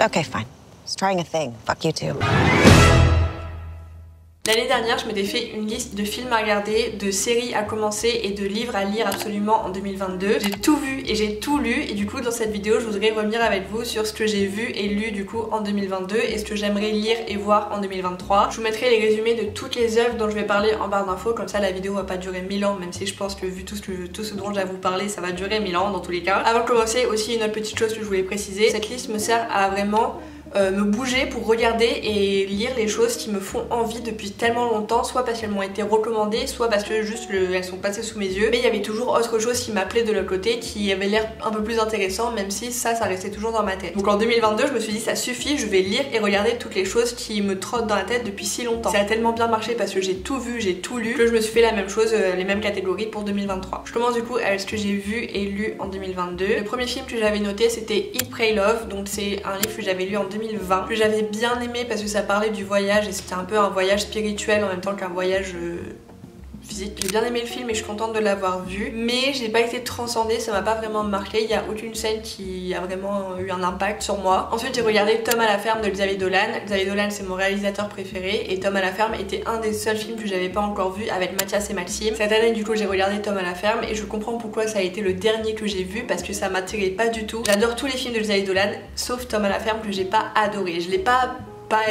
Okay, fine. Just trying a thing. Fuck you too. L'année dernière, je m'étais fait une liste de films à regarder, de séries à commencer et de livres à lire absolument en 2022. J'ai tout vu et j'ai tout lu et du coup dans cette vidéo je voudrais revenir avec vous sur ce que j'ai vu et lu du coup en 2022 et ce que j'aimerais lire et voir en 2023. Je vous mettrai les résumés de toutes les œuvres dont je vais parler en barre d'infos, comme ça la vidéo va pas durer 1000 ans, même si je pense que vu tout ce dont j'ai à vous parler ça va durer 1000 ans dans tous les cas. Avant de commencer, aussi une autre petite chose que je voulais préciser, cette liste me sert à vraiment me bouger pour regarder et lire les choses qui me font envie depuis tellement longtemps, soit parce qu'elles m'ont été recommandées, soit parce que juste elles sont passées sous mes yeux, mais il y avait toujours autre chose qui m'appelait de l'autre côté, qui avait l'air un peu plus intéressant, même si ça restait toujours dans ma tête. Donc en 2022 je me suis dit ça suffit, je vais lire et regarder toutes les choses qui me trottent dans la tête depuis si longtemps. Ça a tellement bien marché parce que j'ai tout vu, j'ai tout lu, que je me suis fait la même chose, les mêmes catégories pour 2023. Je commence du coup avec ce que j'ai vu et lu en 2022. Le premier film que j'avais noté c'était Eat, Pray, Love, donc c'est un livre que j'avais lu en 2020, que j'avais bien aimé parce que ça parlait du voyage et c'était un peu un voyage spirituel en même temps qu'un voyage physique. J'ai bien aimé le film et je suis contente de l'avoir vu, mais j'ai pas été transcendée, ça m'a pas vraiment marqué, il y a aucune scène qui a vraiment eu un impact sur moi. Ensuite j'ai regardé Tom à la ferme de Xavier Dolan. Xavier Dolan c'est mon réalisateur préféré et Tom à la ferme était un des seuls films que j'avais pas encore vu avec Mathias et Maxime. Cette année du coup j'ai regardé Tom à la ferme et je comprends pourquoi ça a été le dernier que j'ai vu parce que ça m'attirait pas du tout. J'adore tous les films de Xavier Dolan sauf Tom à la ferme que j'ai pas adoré. Je l'ai pas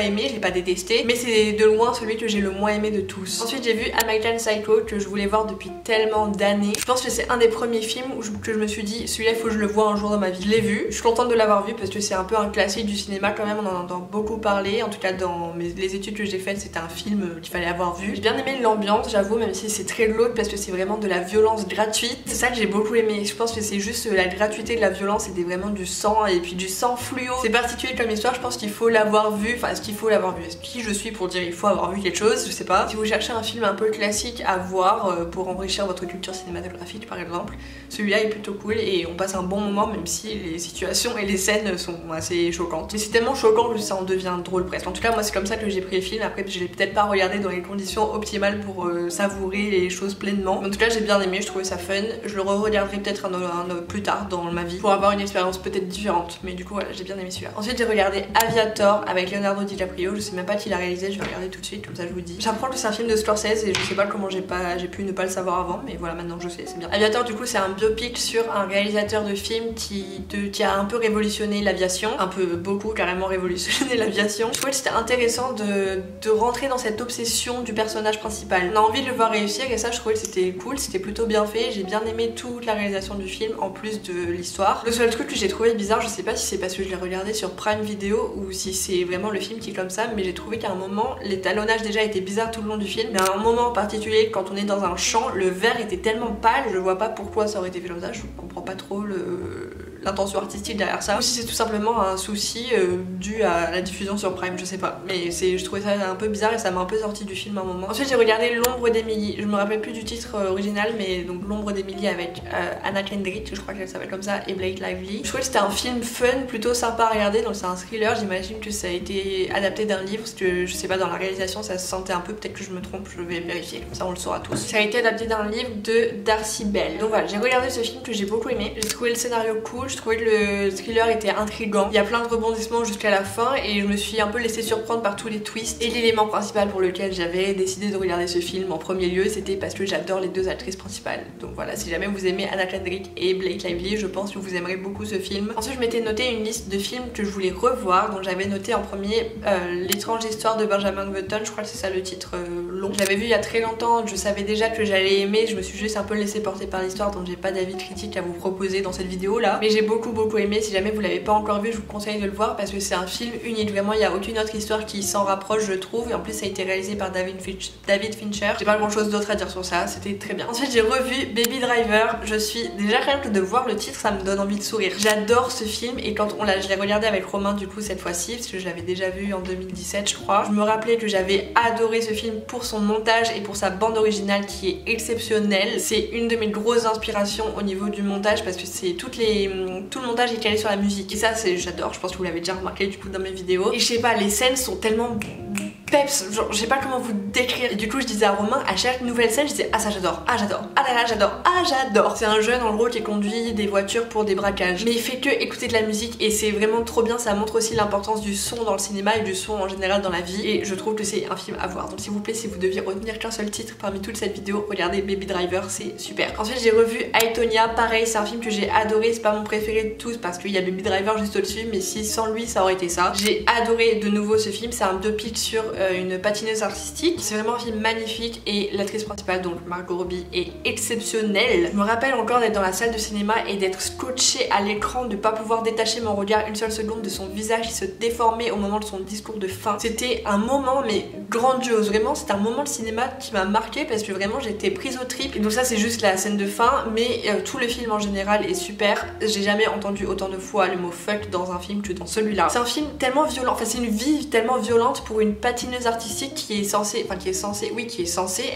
aimé, je l'ai pas détesté, mais c'est de loin celui que j'ai le moins aimé de tous. Ensuite j'ai vu American Psycho que je voulais voir depuis tellement d'années. Je pense que c'est un des premiers films que je me suis dit celui-là il faut que je le voie un jour dans ma vie. Je l'ai vu, je suis contente de l'avoir vu parce que c'est un peu un classique du cinéma quand même, on en entend beaucoup parler, en tout cas dans les études que j'ai faites c'était un film qu'il fallait avoir vu. J'ai bien aimé l'ambiance j'avoue, même si c'est très glauque parce que c'est vraiment de la violence gratuite. C'est ça que j'ai beaucoup aimé, je pense que c'est juste la gratuité de la violence, c'était vraiment du sang et puis du sang fluo. C'est particulier comme histoire, je pense qu'il faut l'avoir vu, enfin est-ce qu'il faut l'avoir vu, est-ce qui je suis pour dire il faut avoir vu quelque chose, je sais pas. Si vous cherchez un film un peu classique à voir pour enrichir votre culture cinématographique par exemple, celui-là est plutôt cool et on passe un bon moment même si les situations et les scènes sont assez choquantes. Mais c'est tellement choquant que ça en devient drôle presque. En tout cas moi c'est comme ça que j'ai pris le film, après je l'ai peut-être pas regardé dans les conditions optimales pour savourer les choses pleinement. En tout cas j'ai bien aimé, je trouvais ça fun, je le re-regarderai peut-être plus tard dans ma vie pour avoir une expérience peut-être différente, mais du coup voilà j'ai bien aimé celui-là. Ensuite j'ai regardé Aviator avec Leonardo DiCaprio. Je sais même pas qui l'a réalisé, je vais regarder tout de suite, comme ça je vous dis. J'apprends que c'est un film de Scorsese et je sais pas comment j'ai pu ne pas le savoir avant, mais voilà maintenant je sais, c'est bien. Aviator du coup c'est un biopic sur un réalisateur de film qui a un peu révolutionné l'aviation, un peu beaucoup carrément révolutionné l'aviation. Je trouvais que c'était intéressant de rentrer dans cette obsession du personnage principal. On a envie de le voir réussir et ça je trouvais que c'était cool, c'était plutôt bien fait, j'ai bien aimé toute la réalisation du film en plus de l'histoire. Le seul truc que j'ai trouvé bizarre, je sais pas si c'est parce que je l'ai regardé sur Prime Video ou si c'est vraiment le film qui est comme ça, mais j'ai trouvé qu'à un moment l'étalonnage déjà était bizarre tout le long du film, mais à un moment en particulier quand on est dans un champ, le vert était tellement pâle, je vois pas pourquoi ça aurait été fait comme ça, je comprends pas trop l'intention artistique derrière ça, ou si c'est tout simplement un souci dû à la diffusion sur Prime, je sais pas, mais je trouvais ça un peu bizarre et ça m'a un peu sorti du film à un moment. Ensuite j'ai regardé L'ombre d'Emily, je me rappelle plus du titre original, mais donc L'ombre d'Emily avec Anna Kendrick, je crois qu'elle s'appelle comme ça, et Blake Lively. Je trouvais que c'était un film fun, plutôt sympa à regarder, donc c'est un thriller, j'imagine que ça a été adapté d'un livre, parce que je sais pas, dans la réalisation ça se sentait un peu, peut-être que je me trompe, je vais vérifier, comme ça on le saura tous. Ça a été adapté d'un livre de Darcy Bell. Donc voilà, j'ai regardé ce film que j'ai beaucoup aimé, j'ai trouvé le scénario cool, je trouvais que le thriller était intriguant, il y a plein de rebondissements jusqu'à la fin et je me suis un peu laissée surprendre par tous les twists. Et l'élément principal pour lequel j'avais décidé de regarder ce film en premier lieu, c'était parce que j'adore les deux actrices principales. Donc voilà, si jamais vous aimez Anna Kendrick et Blake Lively, je pense que vous aimerez beaucoup ce film. Ensuite je m'étais noté une liste de films que je voulais revoir, donc j'avais noté en premier L'étrange histoire de Benjamin Button, je crois que c'est ça le titre long. J'avais vu il y a très longtemps, je savais déjà que j'allais aimer, je me suis juste un peu laissé porter par l'histoire, donc j'ai pas d'avis critique à vous proposer dans cette vidéo là, mais j'ai beaucoup aimé. Si jamais vous l'avez pas encore vu, je vous conseille de le voir parce que c'est un film unique, vraiment il y a aucune autre histoire qui s'en rapproche je trouve, et en plus ça a été réalisé par David Fincher. J'ai pas grand chose d'autre à dire sur ça, c'était très bien. Ensuite j'ai revu Baby Driver, je suis déjà, rien que de voir le titre ça me donne envie de sourire. J'adore ce film et quand je l'ai regardé avec Romain du coup cette fois-ci, parce que je l'avais déjà vu en 2017 je crois, je me rappelais que j'avais adoré ce film pour son montage et pour sa bande originale qui est exceptionnelle. C'est une de mes grosses inspirations au niveau du montage parce que c'est tout le montage est calé sur la musique et ça j'adore, je pense que vous l'avez déjà remarqué du coup dans mes vidéos, et je sais pas, les scènes sont tellement peps, genre je sais pas comment vous décrire. Et du coup je disais à Romain, à chaque nouvelle scène je disais ah ça j'adore, ah j'adore, ah là là j'adore, ah j'adore. C'est un jeune en gros qui conduit des voitures pour des braquages, mais il fait que écouter de la musique et c'est vraiment trop bien. Ça montre aussi l'importance du son dans le cinéma et du son en général dans la vie, et je trouve que c'est un film à voir. Donc s'il vous plaît, si vous deviez retenir qu'un seul titre parmi toute cette vidéo, regardez Baby Driver, c'est super. Ensuite j'ai revu I, Tonya, pareil c'est un film que j'ai adoré, c'est pas mon préféré de tous parce qu'il y a Baby Driver juste au-dessus, mais si sans lui ça aurait été ça. J'ai adoré de nouveau ce film, c'est un biopic sur une patineuse artistique. C'est vraiment un film magnifique et l'actrice principale, donc Margot Robbie, est exceptionnelle. Je me rappelle encore d'être dans la salle de cinéma et d'être scotchée à l'écran, de pas pouvoir détacher mon regard une seule seconde de son visage qui se déformait au moment de son discours de fin. C'était un moment mais grandiose, vraiment c'était un moment de cinéma qui m'a marqué parce que vraiment j'étais prise au trip. Et donc ça c'est juste la scène de fin, mais tout le film en général est super. J'ai jamais entendu autant de fois le mot fuck dans un film que dans celui-là. C'est un film tellement violent, enfin c'est une vie tellement violente pour une patineuse artistique qui est censée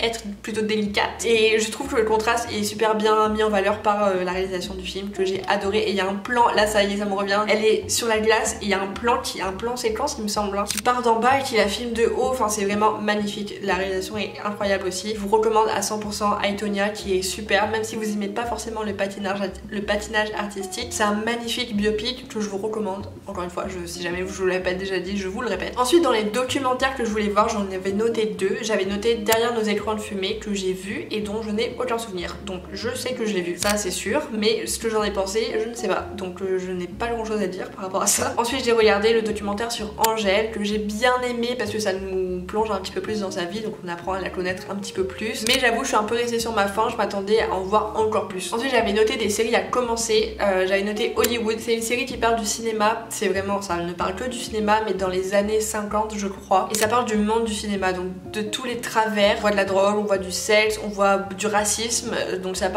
être plutôt délicate. Et je trouve que le contraste est super bien mis en valeur par la réalisation du film, que j'ai adoré. Et il y a un plan, là ça y est ça me revient, elle est sur la glace et il y a un plan séquence il me semble, hein, qui part d'en bas et qui la filme de haut. Enfin c'est vraiment magnifique, la réalisation est incroyable aussi. Je vous recommande à 100% I, Tonya qui est super, même si vous aimez pas forcément le patinage artistique. C'est un magnifique biopic que je vous recommande. Encore une fois, si jamais je vous l'avais pas déjà dit, je vous le répète. Ensuite dans les documentaires que je voulais voir, j'en avais noté deux. J'avais noté Derrière nos écrans de fumée que j'ai vu et dont je n'ai aucun souvenir. Donc je sais que je l'ai vu, ça c'est sûr, mais ce que j'en ai pensé, je ne sais pas. Donc je n'ai pas grand chose à dire par rapport à ça. Ensuite j'ai regardé le documentaire sur Angèle que j'ai bien aimé parce que ça nous plonge un petit peu plus dans sa vie, donc on apprend à la connaître un petit peu plus. Mais j'avoue je suis un peu restée sur ma faim, je m'attendais à en voir encore plus. Ensuite j'avais noté des séries à commencer. J'avais noté Hollywood, c'est une série qui parle du cinéma. C'est vraiment, ça ne parle que du cinéma, mais dans les années 50 je crois. Et ça parle du monde du cinéma, donc de tous les travers. On voit de la drogue, on voit du sexe, on voit du racisme. Donc ça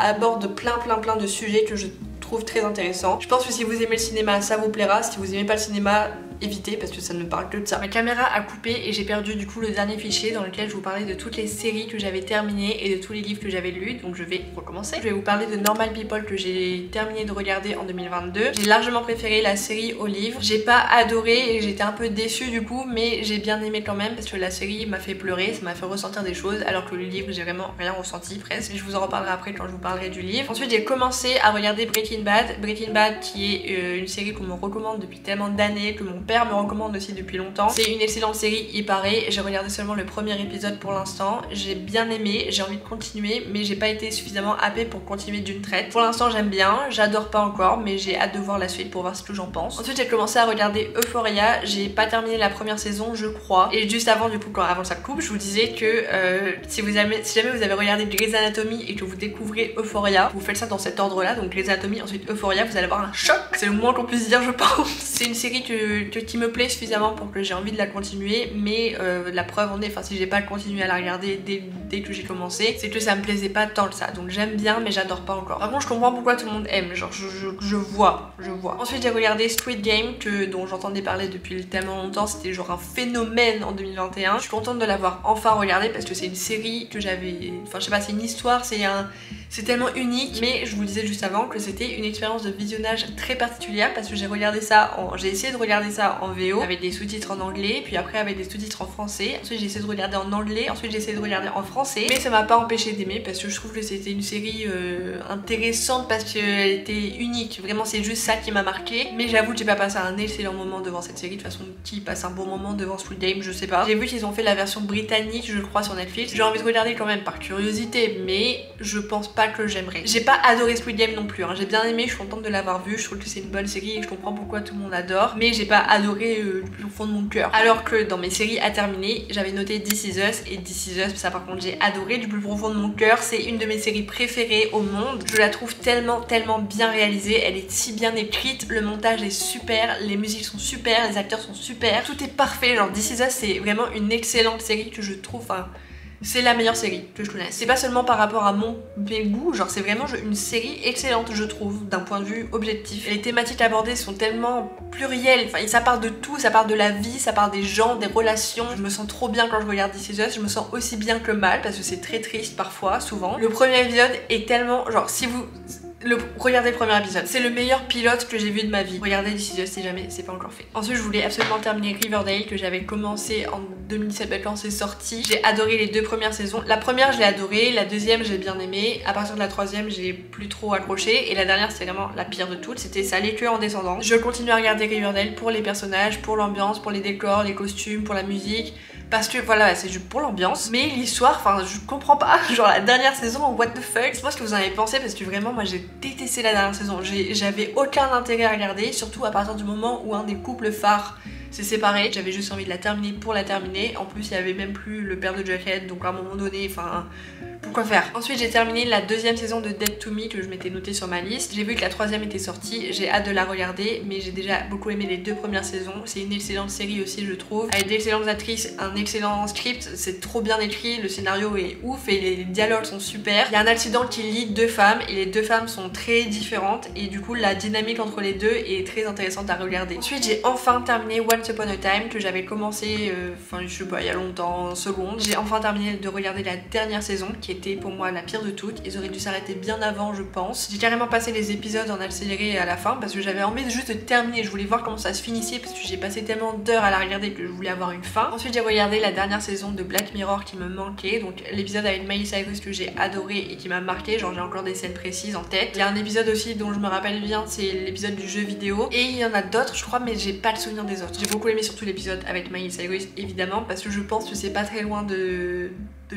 aborde plein de sujets que je trouve très intéressants. Je pense que si vous aimez le cinéma, ça vous plaira. Si vous aimez pas le cinéma, éviter parce que ça ne parle que de ça. Ma caméra a coupé et j'ai perdu du coup le dernier fichier dans lequel je vous parlais de toutes les séries que j'avais terminées et de tous les livres que j'avais lus, donc je vais recommencer. Je vais vous parler de Normal People que j'ai terminé de regarder en 2022. J'ai largement préféré la série au livre. J'ai pas adoré et j'étais un peu déçue du coup, mais j'ai bien aimé quand même parce que la série m'a fait pleurer, ça m'a fait ressentir des choses, alors que le livre j'ai vraiment rien ressenti presque. Je vous en reparlerai après quand je vous parlerai du livre. Ensuite j'ai commencé à regarder Breaking Bad qui est une série qu'on me recommande depuis tellement d'années, que mon père me recommande aussi depuis longtemps. C'est une excellente série, il paraît. J'ai regardé seulement le premier épisode pour l'instant. J'ai bien aimé, j'ai envie de continuer, mais j'ai pas été suffisamment happée pour continuer d'une traite. Pour l'instant j'aime bien, j'adore pas encore, mais j'ai hâte de voir la suite pour voir ce que j'en pense. Ensuite j'ai commencé à regarder Euphoria. J'ai pas terminé la première saison je crois. Et juste avant du coup, avant ça coupe, je vous disais que si jamais vous avez regardé Grey's Anatomy et que vous découvrez Euphoria, vous faites ça dans cet ordre là, donc Grey's Anatomy, ensuite Euphoria, vous allez avoir un choc. C'est le moins qu'on puisse dire je pense. C'est une série qui me plaît suffisamment pour que j'ai envie de la continuer, mais la preuve en est, enfin si j'ai pas continué à la regarder dès que j'ai commencé, c'est que ça me plaisait pas tant que ça. Donc j'aime bien mais j'adore pas encore. Par contre je comprends pourquoi tout le monde aime, genre je vois. Ensuite j'ai regardé Squid Game dont j'entendais parler depuis tellement longtemps, c'était genre un phénomène en 2021. Je suis contente de l'avoir enfin regardé parce que c'est une série que j'avais, enfin je sais pas, c'est une histoire, c'est tellement unique, mais je vous le disais juste avant que c'était une expérience de visionnage très particulière parce que j'ai essayé de regarder ça en VO avec des sous-titres en anglais, puis après avec des sous-titres en français. Ensuite j'ai essayé de regarder en anglais, ensuite j'ai essayé de regarder en français, mais ça m'a pas empêché d'aimer parce que je trouve que c'était une série intéressante parce qu'elle était unique. Vraiment c'est juste ça qui m'a marqué, mais j'avoue que j'ai pas passé un excellent moment devant cette série. De toute façon qui passe un bon moment devant Squid Game, je sais pas. J'ai vu qu'ils ont fait la version britannique je crois sur Netflix. J'ai envie de regarder quand même par curiosité, mais je pense pas que j'aimerais. J'ai pas adoré Squid Game non plus, hein. J'ai bien aimé, je suis contente de l'avoir vu, je trouve que c'est une bonne série et je comprends pourquoi tout le monde adore, mais j'ai pas adoré du plus fond de mon cœur. Alors que dans mes séries à terminer, j'avais noté This Is Us, et This Is Us, ça par contre j'ai adoré du plus profond de mon cœur. C'est une de mes séries préférées au monde. Je la trouve tellement bien réalisée, elle est si bien écrite, le montage est super, les musiques sont super, les acteurs sont super, tout est parfait. Genre This Is Us c'est vraiment une excellente série que je trouve, enfin c'est la meilleure série que je connaisse. C'est pas seulement par rapport à mes goûts, genre c'est vraiment une série excellente je trouve, d'un point de vue objectif. Les thématiques abordées sont tellement plurielles, enfin ça parle de tout, ça parle de la vie, ça parle des gens, des relations. Je me sens trop bien quand je regarde This Is Us, je me sens aussi bien que mal parce que c'est très triste parfois, souvent. Le premier épisode est tellement, genre si vous regardez le premier épisode. C'est le meilleur pilote que j'ai vu de ma vie. Regardez This Is Us si jamais c'est pas encore fait. Ensuite, je voulais absolument terminer Riverdale que j'avais commencé en 2017 quand c'est sorti. J'ai adoré les 2 premières saisons. La première, je l'ai adorée. La deuxième, j'ai bien aimé. À partir de la troisième, j'ai plus trop accroché. Et la dernière, c'était vraiment la pire de toutes. C'était ça allait que en descendant. Je continue à regarder Riverdale pour les personnages, pour l'ambiance, pour les décors, les costumes, pour la musique. Parce que voilà, c'est juste pour l'ambiance. Mais l'histoire, enfin, je comprends pas. Genre la dernière saison, what the fuck. C'est moi ce que vous en avez pensé parce que vraiment, moi j'ai détesté la dernière saison. J'avais aucun intérêt à regarder, surtout à partir du moment où un des couples phares s'est séparé. J'avais juste envie de la terminer pour la terminer. En plus, il y avait même plus le père de Jughead, donc à un moment donné, enfin, pourquoi faire? Ensuite, j'ai terminé la 2e saison de Dead to Me que je m'étais notée sur ma liste. J'ai vu que la 3e était sortie, j'ai hâte de la regarder, mais j'ai déjà beaucoup aimé les 2 premières saisons. C'est une excellente série aussi, je trouve, avec d'excellentes actrices, un excellent script, c'est trop bien écrit, le scénario est ouf et les dialogues sont super. Il y a un accident qui lie 2 femmes et les 2 femmes sont très différentes et du coup la dynamique entre les 2 est très intéressante à regarder. Ensuite, j'ai enfin terminé Once Upon a Time que j'avais commencé, enfin je sais pas, il y a longtemps, en seconde. J'ai enfin terminé de regarder la dernière saison qui était pour moi la pire de toutes. Ils auraient dû s'arrêter bien avant, je pense. J'ai carrément passé les épisodes en accéléré à la fin parce que j'avais envie de juste terminer. Je voulais voir comment ça se finissait parce que j'ai passé tellement d'heures à la regarder que je voulais avoir une fin. Ensuite, j'ai regardé la dernière saison de Black Mirror qui me manquait. Donc l'épisode avec Miley Cyrus que j'ai adoré et qui m'a marqué. Genre j'ai encore des scènes précises en tête. Il y a un épisode aussi dont je me rappelle bien, c'est l'épisode du jeu vidéo. Et il y en a d'autres, je crois, mais j'ai pas le souvenir des autres. J'ai beaucoup aimé surtout l'épisode avec Miley Cyrus, évidemment, parce que je pense que c'est pas très loin de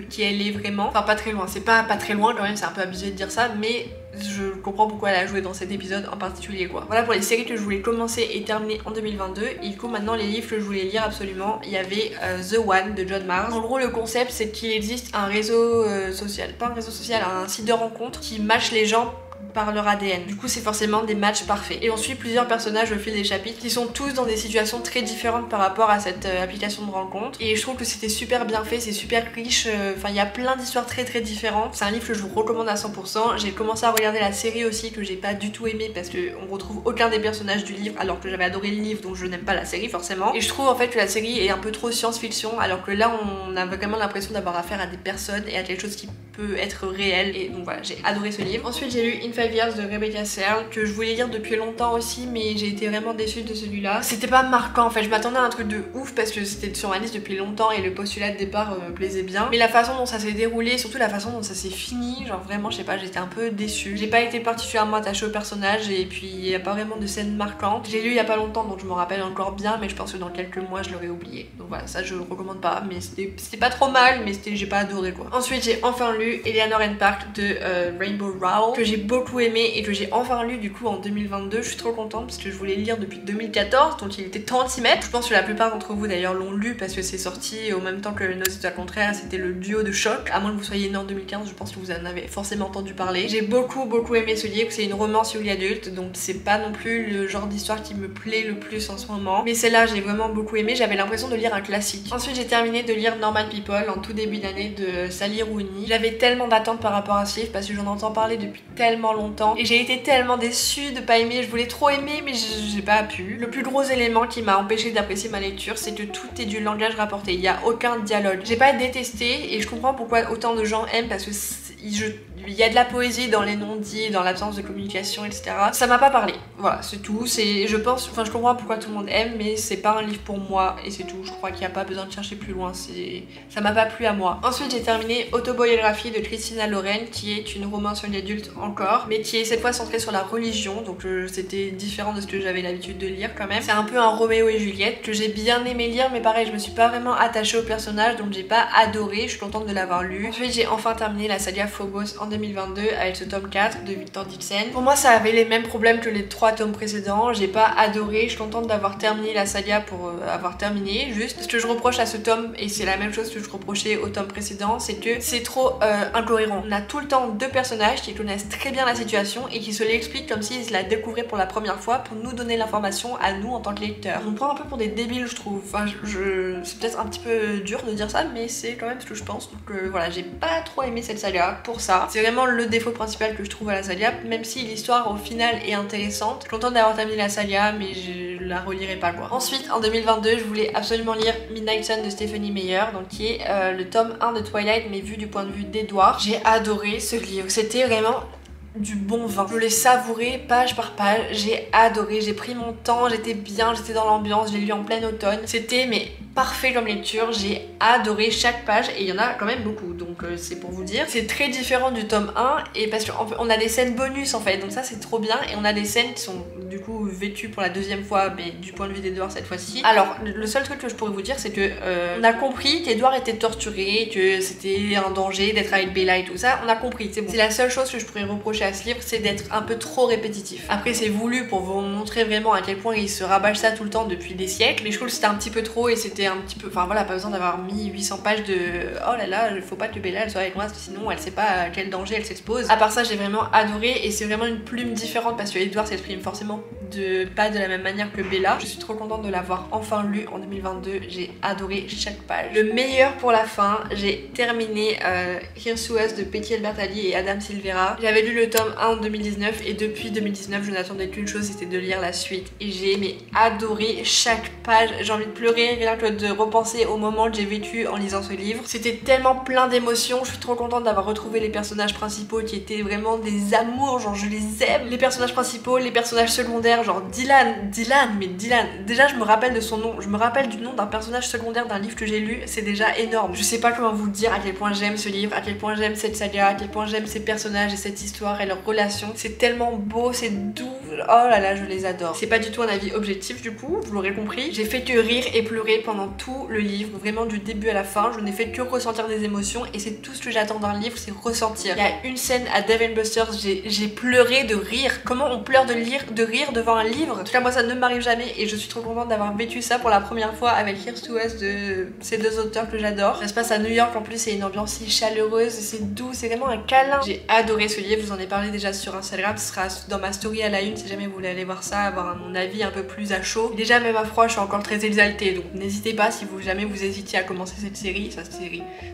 qui elle est vraiment. Enfin pas très loin, c'est pas très loin quand même, c'est un peu abusé de dire ça, mais je comprends pourquoi elle a joué dans cet épisode en particulier quoi. Voilà pour les séries que je voulais commencer et terminer en 2022. Et du coup maintenant les livres que je voulais lire absolument, il y avait The One de John Mars. En gros le concept c'est qu'il existe un réseau social, pas un réseau social, un site de rencontre qui match les gens par leur ADN. Du coup c'est forcément des matchs parfaits. Et on suit plusieurs personnages au fil des chapitres qui sont tous dans des situations très différentes par rapport à cette application de rencontre. Et je trouve que c'était super bien fait, c'est super riche, enfin il y a plein d'histoires très différentes. C'est un livre que je vous recommande à 100%. J'ai commencé à regarder la série aussi que j'ai pas du tout aimé parce qu'on retrouve aucun des personnages du livre alors que j'avais adoré le livre donc je n'aime pas la série forcément. Et je trouve en fait que la série est un peu trop science-fiction alors que là on a vraiment l'impression d'avoir affaire à des personnes et à quelque chose qui peut être réel. Et donc voilà, j'ai adoré ce livre. Ensuite j'ai lu In 5 Years de Rebecca Searle que je voulais lire depuis longtemps aussi mais j'ai été vraiment déçue de celui-là. C'était pas marquant en fait, je m'attendais à un truc de ouf parce que c'était sur ma liste depuis longtemps et le postulat de départ me plaisait bien. Mais la façon dont ça s'est déroulé, surtout la façon dont ça s'est fini, genre vraiment je sais pas, j'étais un peu déçue. J'ai pas été particulièrement attachée au personnage et puis il y a pas vraiment de scène marquante. J'ai lu il y a pas longtemps donc je me rappelle encore bien mais je pense que dans quelques mois je l'aurais oublié. Donc voilà, ça je recommande pas mais c'était pas trop mal mais j'ai pas adoré quoi. Ensuite j'ai enfin lu Eleanor and Park de Rainbow Rowell que j'ai beaucoup aimé et que j'ai enfin lu du coup en 2022. Je suis trop contente parce que je voulais le lire depuis 2014 donc il était temps de s'y mettre. Je pense que la plupart d'entre vous d'ailleurs l'ont lu parce que c'est sorti au même temps que Nos états contraires, c'était le duo de choc. À moins que vous soyez né en 2015, je pense que vous en avez forcément entendu parler. J'ai beaucoup aimé ce livre, c'est une romance young adulte donc c'est pas non plus le genre d'histoire qui me plaît le plus en ce moment. Mais celle-là j'ai vraiment beaucoup aimé, j'avais l'impression de lire un classique. Ensuite j'ai terminé de lire Normal People en tout début d'année de Sally Rooney. J'avais tellement d'attentes par rapport à ce livre parce que j'en entends parler depuis tellement longtemps et j'ai été tellement déçue de pas aimer. Je voulais trop aimer mais j'ai pas pu. Le plus gros élément qui m'a empêché d'apprécier ma lecture c'est que tout est du langage rapporté, il y a aucun dialogue. J'ai pas détesté et je comprends pourquoi autant de gens aiment parce que il y a de la poésie dans les non-dits, dans l'absence de communication, etc. Ça m'a pas parlé. Voilà, c'est tout. Je comprends pourquoi tout le monde aime, mais c'est pas un livre pour moi et c'est tout. Je crois qu'il n'y a pas besoin de chercher plus loin. Ça m'a pas plu à moi. Ensuite, j'ai terminé Autobiographie de Christina Loren, qui est une romance young adulte encore, mais qui est cette fois centrée sur la religion. Donc c'était différent de ce que j'avais l'habitude de lire quand même. C'est un peu un Roméo et Juliette que j'ai bien aimé lire, mais pareil, je me suis pas vraiment attachée au personnage, donc j'ai pas adoré. Je suis contente de l'avoir lu. Ensuite, j'ai enfin terminé la saga Phobos en 2022 avec ce tome 4 de Victor Dixon. Pour moi ça avait les mêmes problèmes que les 3 tomes précédents, j'ai pas adoré, je suis contente d'avoir terminé la saga pour avoir terminé. Juste ce que je reproche à ce tome, et c'est la même chose que je reprochais au tome précédent, c'est que c'est trop incohérent. On a tout le temps 2 personnages qui connaissent très bien la situation et qui se l'expliquent comme s'ils la découvraient pour la première fois pour nous donner l'information à nous en tant que lecteurs. On prend un peu pour des débiles je trouve, enfin c'est peut-être un petit peu dur de dire ça mais c'est quand même ce que je pense. Donc voilà, j'ai pas trop aimé cette saga pour ça. C'est vraiment le défaut principal que je trouve à la saga, même si l'histoire au final est intéressante. Je suis contente d'avoir terminé la saga mais je la relirai pas quoi. Ensuite en 2022 je voulais absolument lire Midnight Sun de Stephenie Meyer, donc qui est le tome 1 de Twilight mais vu du point de vue d'Edward. J'ai adoré ce livre, c'était vraiment du bon vin. Je l'ai savouré page par page, j'ai adoré, j'ai pris mon temps, j'étais bien, j'étais dans l'ambiance, je l'ai lu en plein automne. C'était mais parfait comme lecture, j'ai adoré chaque page et il y en a quand même beaucoup, donc c'est pour vous dire. C'est très différent du tome 1 et parce qu'on a des scènes bonus en fait, donc ça c'est trop bien et on a des scènes qui sont du coup vêtues pour la deuxième fois mais du point de vue d'Edward cette fois-ci. Alors le seul truc que je pourrais vous dire c'est que on a compris qu'Edward était torturé, que c'était un danger d'être avec Bella et tout ça, on a compris, c'est bon. C'est la seule chose que je pourrais reprocher à ce livre, c'est d'être un peu trop répétitif. Après c'est voulu pour vous montrer vraiment à quel point il se rabâche ça tout le temps depuis des siècles, mais je trouve que c'était un petit peu trop et c'était un petit peu, enfin voilà, pas besoin d'avoir mis 800 pages de oh là là, faut pas que Bella elle soit avec moi sinon elle sait pas à quel danger elle s'expose. À part ça j'ai vraiment adoré et c'est vraiment une plume différente parce que Edward s'exprime forcément pas de la même manière que Bella. Je suis trop contente de l'avoir enfin lu en 2022, j'ai adoré chaque page. Le meilleur pour la fin, j'ai terminé Here's to Us de Petty Albertalli et Adam Silvera. J'avais lu le tome 1 en 2019 et depuis 2019 je n'attendais qu'une chose, c'était de lire la suite et j'ai adoré chaque page. J'ai envie de pleurer rien que de repenser au moment que j'ai vécu en lisant ce livre. C'était tellement plein d'émotions, je suis trop contente d'avoir retrouvé les personnages principaux qui étaient vraiment des amours, genre je les aime. Les personnages principaux, les personnages secondaires, genre Dylan, déjà je me rappelle de son nom, je me rappelle du nom d'un personnage secondaire d'un livre que j'ai lu, c'est déjà énorme. Je sais pas comment vous dire à quel point j'aime ce livre, à quel point j'aime cette saga, à quel point j'aime ces personnages et cette histoire et leurs relations. C'est tellement beau, c'est doux, oh là là, je les adore. C'est pas du tout un avis objectif du coup, vous l'aurez compris. J'ai fait que rire et pleurer pendant tout le livre, vraiment du début à la fin. Je n'ai fait que ressentir des émotions et c'est tout ce que j'attends d'un livre, c'est ressentir. Il y a une scène à Dave & Buster's, j'ai pleuré de rire. Comment on pleure de rire devant un livre? En tout cas moi ça ne m'arrive jamais et je suis trop contente d'avoir vécu ça pour la première fois avec Here's to Us de ces deux auteurs que j'adore. Ça se passe à New York en plus, c'est une ambiance si chaleureuse, c'est doux, c'est vraiment un câlin. J'ai adoré ce livre, je vous en ai parlé déjà sur Instagram, ce sera dans ma story à la une si jamais vous voulez aller voir ça, avoir mon avis un peu plus à chaud. Déjà même à froid je suis encore très exaltée, donc n'hésitez pas si jamais vous hésitiez à commencer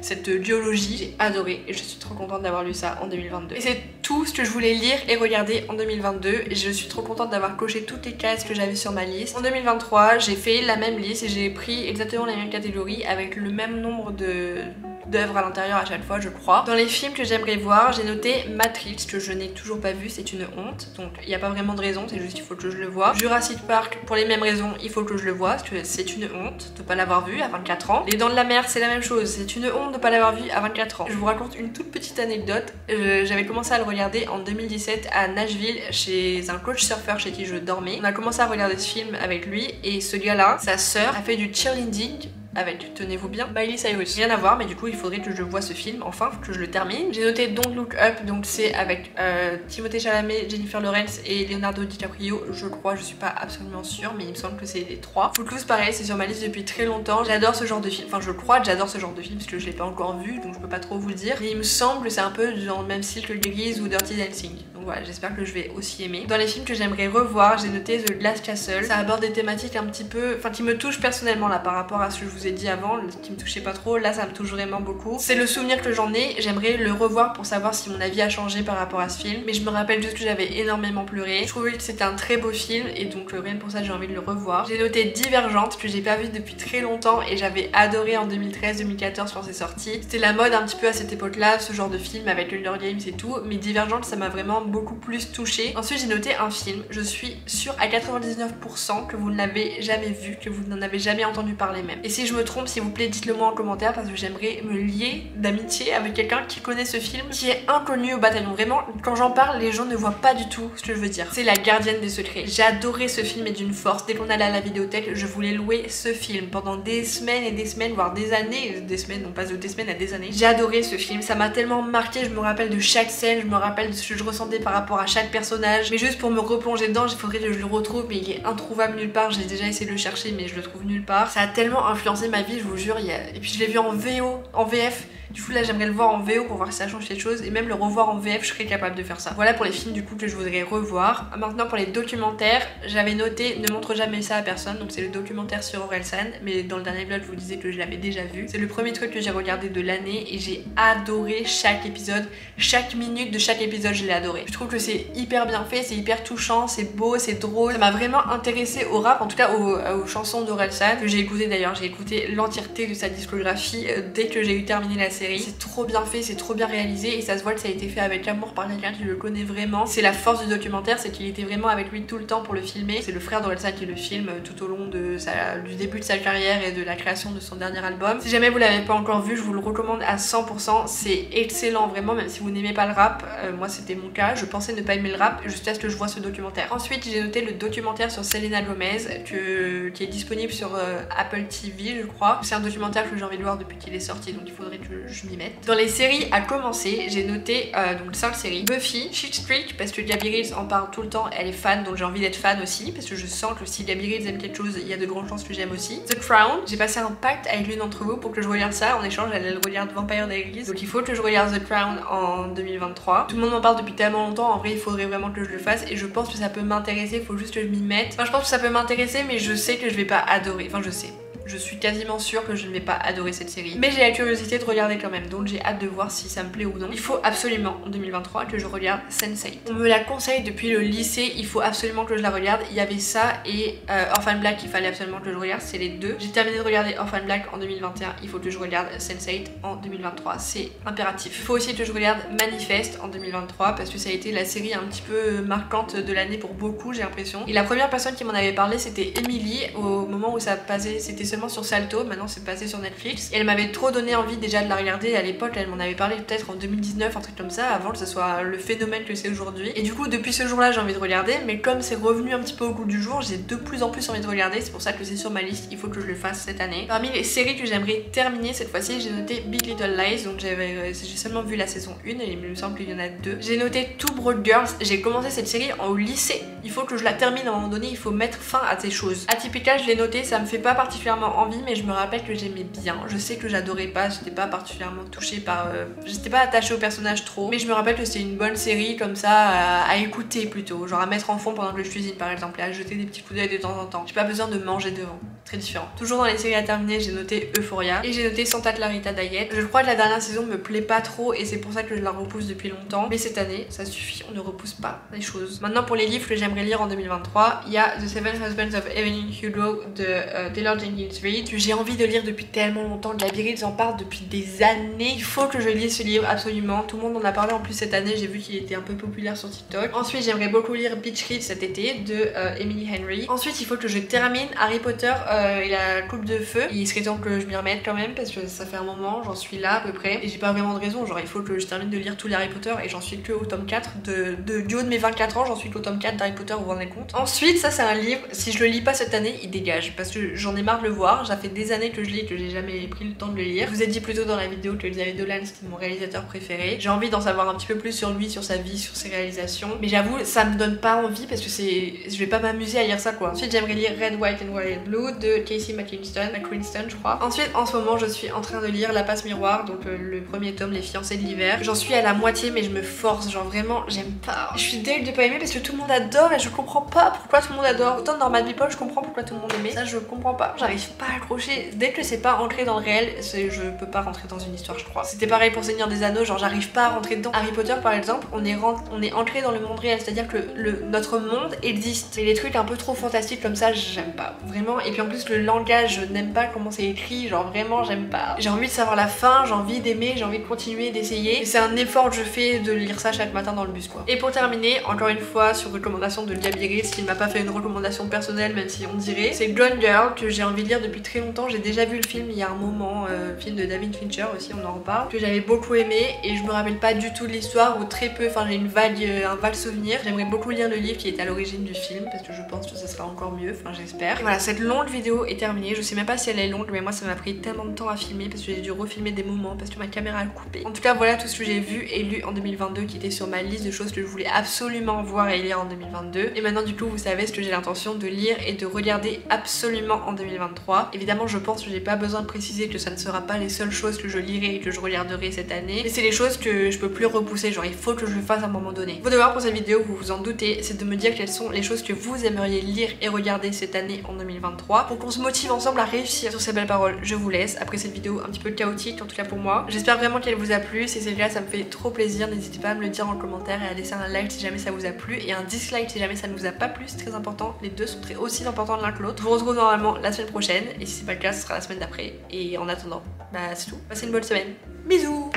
cette duologie. J'ai adoré et je suis trop contente d'avoir lu ça en 2022. Et c'est tout ce que je voulais lire et regarder en 2022 et je suis trop contente d'avoir coché toutes les cases que j'avais sur ma liste. En 2023 j'ai fait la même liste et j'ai pris exactement les mêmes catégories avec le même nombre d'œuvres à l'intérieur à chaque fois je crois. Dans les films que j'aimerais voir, j'ai noté Matrix que je n'ai toujours pas vu, c'est une honte, donc il n'y a pas vraiment de raison, c'est juste qu'il faut que je le voie. Jurassic Park pour les mêmes raisons, il faut que je le voie, parce que c'est une honte de pas l'avoir vu à 24 ans. Les Dents de la Mer c'est la même chose, c'est une honte de pas l'avoir vu à 24 ans. Je vous raconte une toute petite anecdote, j'avais commencé à le regarder en 2017 à Nashville chez un coach surfeur chez qui je dormais. On a commencé à regarder ce film avec lui et ce gars là, sa sœur a fait du cheerleading avec, tenez-vous bien, Miley Cyrus. Rien à voir, mais du coup il faudrait que je voie ce film, enfin que je le termine. J'ai noté Don't Look Up, donc c'est avec Timothée Chalamet, Jennifer Lawrence et Leonardo DiCaprio, je crois, je suis pas absolument sûre, mais il me semble que c'est les trois. Footloose pareil, c'est sur ma liste depuis très longtemps, j'adore ce genre de film, enfin je crois que j'adore ce genre de film parce que je l'ai pas encore vu, donc je peux pas trop vous le dire, mais il me semble que c'est un peu dans le même style que Grease ou Dirty Dancing. Donc voilà, j'espère que je vais aussi aimer. Dans les films que j'aimerais revoir, j'ai noté The Glass Castle, ça aborde des thématiques un petit peu, enfin qui me touchent personnellement là par rapport à ce que je vous ai dit avant, qui me touchait pas trop, là ça me touche vraiment beaucoup. C'est le souvenir que j'en ai, j'aimerais le revoir pour savoir si mon avis a changé par rapport à ce film, mais je me rappelle juste que j'avais énormément pleuré. Je trouvais que c'était un très beau film et donc rien que pour ça j'ai envie de le revoir. J'ai noté Divergente que j'ai pas vu depuis très longtemps et j'avais adoré en 2013-2014 quand c'est sorti. C'était la mode un petit peu à cette époque là, ce genre de film avec Hunger Games et tout, mais Divergente ça m'a vraiment beaucoup plus touchée. Ensuite j'ai noté un film, je suis sûre à 99% que vous ne l'avez jamais vu, que vous n'en avez jamais entendu parler même. Et si je me trompe, s'il vous plaît dites-le moi en commentaire parce que j'aimerais me lier d'amitié avec quelqu'un qui connaît ce film, qui est inconnu au bataillon. Vraiment quand j'en parle les gens ne voient pas du tout ce que je veux dire. C'est La Gardienne des Secrets. J'ai adoré ce film et d'une force. Dès qu'on allait à la vidéothèque je voulais louer ce film pendant des semaines et des semaines, voire des années, des semaines, on passe de des semaines à des années. J'ai adoré ce film, ça m'a tellement marqué, je me rappelle de chaque scène, je me rappelle de ce que je ressentais par rapport à chaque personnage, mais juste pour me replonger dedans il faudrait que je le retrouve, mais il est introuvable nulle part. J'ai déjà essayé de le chercher mais je le trouve nulle part. Ça a tellement influencé ma vie, je vous jure. Et puis je l'ai vu en VO, en VF. Du coup là j'aimerais le voir en VO pour voir si ça change quelque chose et même le revoir en VF je serais capable de faire ça. Voilà pour les films du coup que je voudrais revoir. Maintenant pour les documentaires, j'avais noté Ne montre jamais ça à personne, donc c'est le documentaire sur Orelsan, mais dans le dernier vlog je vous disais que je l'avais déjà vu. C'est le premier truc que j'ai regardé de l'année et j'ai adoré chaque épisode, chaque minute de chaque épisode je l'ai adoré. Je trouve que c'est hyper bien fait, c'est hyper touchant, c'est beau, c'est drôle. Ça m'a vraiment intéressée au rap, en tout cas aux chansons d'Orelsan que j'ai écouté d'ailleurs, j'ai écouté l'entièreté de sa discographie dès que j'ai eu terminé la série. série. C'est trop bien fait, c'est trop bien réalisé et ça se voit que ça a été fait avec amour par quelqu'un qui le connaît vraiment. C'est la force du documentaire, c'est qu'il était vraiment avec lui tout le temps pour le filmer. C'est le frère d'Orelsan qui le filme tout au long du début de sa carrière et de la création de son dernier album. Si jamais vous l'avez pas encore vu, je vous le recommande à 100%. C'est excellent vraiment, même si vous n'aimez pas le rap. Moi c'était mon cas, je pensais ne pas aimer le rap jusqu'à ce que je vois ce documentaire. Ensuite j'ai noté le documentaire sur Selena Gomez qui est disponible sur Apple TV je crois. C'est un documentaire que j'ai envie de voir depuis qu'il est sorti, donc il faudrait que je m'y mette. Dans les séries à commencer, j'ai noté donc 5 séries. Buffy, Schitt's Creek parce que Gabby Reeves en parle tout le temps, elle est fan, donc j'ai envie d'être fan aussi parce que je sens que si Gabby Reeves aime quelque chose, il y a de grandes chances que j'aime aussi. The Crown, j'ai passé un pacte avec l'une d'entre vous pour que je regarde ça. En échange, elle regarde Vampire Diaries, donc il faut que je regarde The Crown en 2023. Tout le monde m'en parle depuis tellement longtemps, en vrai il faudrait vraiment que je le fasse et je pense que ça peut m'intéresser, faut juste que je m'y mette. Enfin je pense que ça peut m'intéresser mais je sais que je vais pas adorer, enfin je sais. Je suis quasiment sûre que je ne vais pas adorer cette série. Mais j'ai la curiosité de regarder quand même, donc j'ai hâte de voir si ça me plaît ou non. Il faut absolument, en 2023, que je regarde Sense8. On me la conseille depuis le lycée, il faut absolument que je la regarde. Il y avait ça et Orphan Black, il fallait absolument que je regarde, c'est les deux. J'ai terminé de regarder Orphan Black en 2021, il faut que je regarde Sense8 en 2023, c'est impératif. Il faut aussi que je regarde Manifest en 2023, parce que ça a été la série un petit peu marquante de l'année pour beaucoup, j'ai l'impression. Et la première personne qui m'en avait parlé, c'était Emily, au moment où ça passait, c'était sur Salto, maintenant c'est passé sur Netflix et elle m'avait trop donné envie déjà de la regarder. À l'époque elle m'en avait parlé peut-être en 2019, un truc comme ça, avant que ce soit le phénomène que c'est aujourd'hui. Et du coup depuis ce jour là j'ai envie de regarder, mais comme c'est revenu un petit peu au goût du jour, j'ai de plus en plus envie de regarder, c'est pour ça que c'est sur ma liste, il faut que je le fasse cette année. Parmi les séries que j'aimerais terminer cette fois-ci, j'ai noté Big Little Lies, donc j'ai seulement vu la saison 1 et il me semble qu'il y en a 2. J'ai noté Two Broke Girls, j'ai commencé cette série au lycée, il faut que je la termine à un moment donné, il faut mettre fin à ces choses. Atypical, je l'ai noté, ça me fait pas particulièrement envie, mais je me rappelle que j'aimais bien. Je sais que j'adorais pas, j'étais pas particulièrement touchée par... j'étais pas attachée au personnage trop, mais je me rappelle que c'était une bonne série comme ça à écouter plutôt, genre à mettre en fond pendant que je cuisine par exemple, et à jeter des petits coups d'œil de temps en temps. J'ai pas besoin de manger devant. Très différent. Toujours dans les séries à terminer, j'ai noté Euphoria et j'ai noté Santa Clarita Diet. Je crois que la dernière saison me plaît pas trop et c'est pour ça que je la repousse depuis longtemps. Mais cette année, ça suffit, on ne repousse pas les choses. Maintenant pour les livres que j'aimerais lire en 2023, il y a The Seven Husbands of Evelyn Hugo de Taylor Jenkins Reid, que j'ai envie de lire depuis tellement longtemps. Gabby Reeves en parle depuis des années. Il faut que je lise ce livre absolument. Tout le monde en a parlé en plus cette année, j'ai vu qu'il était un peu populaire sur TikTok. Ensuite j'aimerais beaucoup lire Beach Read cet été de Emily Henry. Ensuite il faut que je termine Harry Potter et la coupe de feu. Il serait temps que je m'y remette quand même parce que ça fait un moment, j'en suis là à peu près et j'ai pas vraiment de raison, genre il faut que je termine de lire tous les Harry Potter et j'en suis que au tome 4 du haut de mes 24 ans, j'en suis qu'au tome 4 d'Harry Potter, vous vous rendez compte. Ensuite ça c'est un livre, si je le lis pas cette année il dégage parce que j'en ai marre de le voir, ça fait des années que je lis que j'ai jamais pris le temps de le lire. Je vous ai dit plus tôt dans la vidéo que Xavier Dolan c'était mon réalisateur préféré, j'ai envie d'en savoir un petit peu plus sur lui, sur sa vie, sur ses réalisations, mais j'avoue ça me donne pas envie parce que je vais pas m'amuser à lire ça quoi. Ensuite j'aimerais lire Red, White and Wild Blue de Casey McQuiston je crois. Ensuite en ce moment je suis en train de lire La Passe Miroir, donc le premier tome, Les Fiancés de l'hiver. J'en suis à la moitié mais je me force, genre vraiment j'aime pas. Je suis deg de pas aimer parce que tout le monde adore et je comprends pas pourquoi tout le monde adore. Autant dans Normal People je comprends pourquoi tout le monde aimait, ça je comprends pas, j'arrive pas à accrocher. Dès que c'est pas ancré dans le réel, je peux pas rentrer dans une histoire je crois. C'était pareil pour Seigneur des Anneaux, genre j'arrive pas à rentrer dedans. Harry Potter par exemple, on est ancré dans le monde réel, c'est à dire que notre monde existe, mais les trucs un peu trop fantastiques comme ça j'aime pas vraiment. Et puis en plus le langage, je n'aime pas comment c'est écrit, genre vraiment j'aime pas. J'ai envie de savoir la fin, j'ai envie d'aimer, j'ai envie de continuer d'essayer, c'est un effort que je fais de lire ça chaque matin dans le bus quoi. Et pour terminer, encore une fois sur recommandation de Gabby Reeves, qui ne m'a pas fait une recommandation personnelle même si on dirait, c'est Gone Girl que j'ai envie de lire depuis très longtemps. J'ai déjà vu le film il y a un moment, film de David Fincher aussi, on en reparle, que j'avais beaucoup aimé et je me rappelle pas du tout de l'histoire ou très peu, enfin j'ai un vague souvenir. J'aimerais beaucoup lire le livre qui est à l'origine du film parce que je pense que ça sera encore mieux, enfin j'espère. Voilà, cette longue vidéo est terminée, je sais même pas si elle est longue mais moi ça m'a pris tellement de temps à filmer parce que j'ai dû refilmer des moments parce que ma caméra a coupé. En tout cas voilà tout ce que j'ai vu et lu en 2022 qui était sur ma liste de choses que je voulais absolument voir et lire en 2022. Et maintenant du coup vous savez ce que j'ai l'intention de lire et de regarder absolument en 2023. Évidemment je pense que j'ai pas besoin de préciser que ça ne sera pas les seules choses que je lirai et que je regarderai cette année, mais c'est les choses que je peux plus repousser, genre il faut que je le fasse à un moment donné. Vos devoirs pour cette vidéo, vous vous en doutez, c'est de me dire quelles sont les choses que vous aimeriez lire et regarder cette année en 2023 pour qu'on se motive ensemble à réussir. Sur ces belles paroles, je vous laisse après cette vidéo un petit peu chaotique en tout cas pour moi. J'espère vraiment qu'elle vous a plu, si c'est le cas ça me fait trop plaisir, n'hésitez pas à me le dire en commentaire et à laisser un like si jamais ça vous a plu et un dislike si jamais ça ne vous a pas plu, c'est très important, les deux sont aussi importants l'un que l'autre. Je vous retrouve normalement la semaine prochaine et si c'est pas le cas ce sera la semaine d'après et en attendant, bah c'est tout, passez une bonne semaine. Bisous.